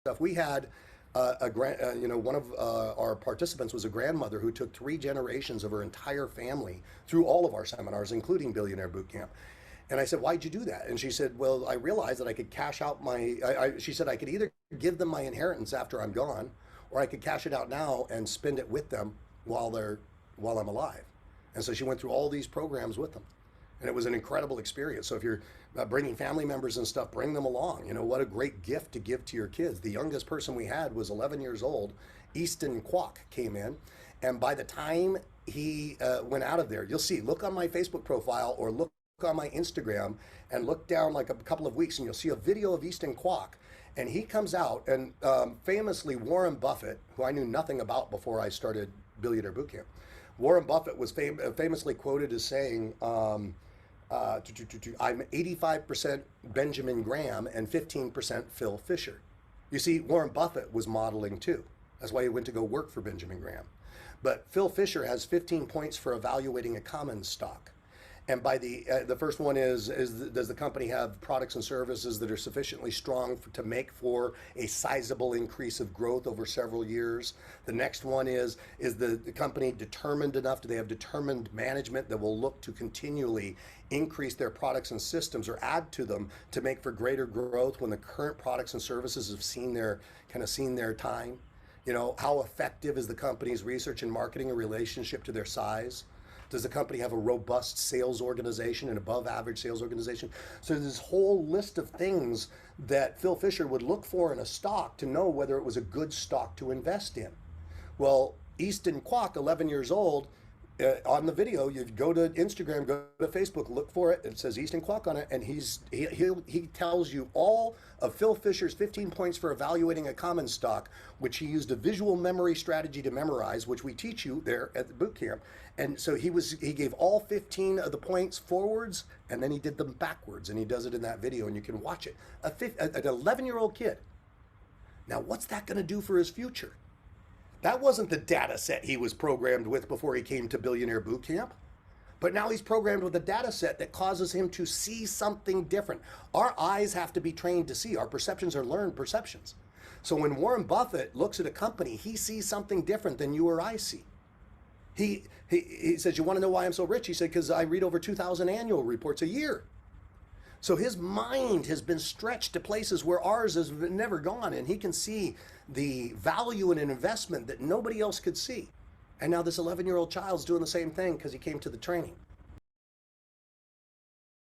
stuff. We had one of our participants was a grandmother who took 3 generations of her entire family through all of our seminars, including Billionaire Bootcamp. And I said, "Why'd you do that?" And she said, "Well, I realized that I could cash out my." She said, "I could either give them my inheritance after I'm gone, or I could cash it out now and spend it with them while I'm alive." And so she went through all these programs with them, and it was an incredible experience. So if you're bringing family members and stuff, bring them along. You know, what a great gift to give to your kids. The youngest person we had was 11 years old. Easton Kwok came in, and by the time he went out of there, you'll see, look on my Facebook profile or look on my Instagram and look down like a couple of weeks and you'll see a video of Easton Kwok. And he comes out, and famously Warren Buffett, who I knew nothing about before I started Billionaire Bootcamp, Warren Buffett was famously quoted as saying, I'm 85% Benjamin Graham and 15% Phil Fisher. You see, Warren Buffett was modeling too. That's why he went to go work for Benjamin Graham. But Phil Fisher has 15 points for evaluating a common stock. And by the first one is does the company have products and services that are sufficiently strong to make for a sizable increase of growth over several years? The next one is the company determined enough? Do they have determined management that will look to continually increase their products and systems or add to them to make for greater growth when the current products and services have seen their time? You know, how effective is the company's research and marketing in relationship to their size? Does the company have a robust sales organization, an above average sales organization? So there's this whole list of things that Phil Fisher would look for in a stock to know whether it was a good stock to invest in. Well, Easton Kwok, 11 years old, on the video, you go to Instagram, go to Facebook, look for it. It says Easton Kwok on it, and he tells you all of Phil Fisher's 15 points for evaluating a common stock, which he used a visual memory strategy to memorize, which we teach you there at the boot camp. And so he gave all 15 of the points forwards, and then he did them backwards, and he does it in that video, and you can watch it. An 11-year-old kid. Now, what's that going to do for his future? That wasn't the data set he was programmed with before he came to Billionaire Bootcamp. But now he's programmed with a data set that causes him to see something different. Our eyes have to be trained to see. Our perceptions are learned perceptions. So when Warren Buffett looks at a company, he sees something different than you or I see. He says, "You want to know why I'm so rich?" He said, "Because I read over 2,000 annual reports a year." So his mind has been stretched to places where ours has never gone, and he can see the value in an investment that nobody else could see. And now this 11-year-old child's doing the same thing because he came to the training.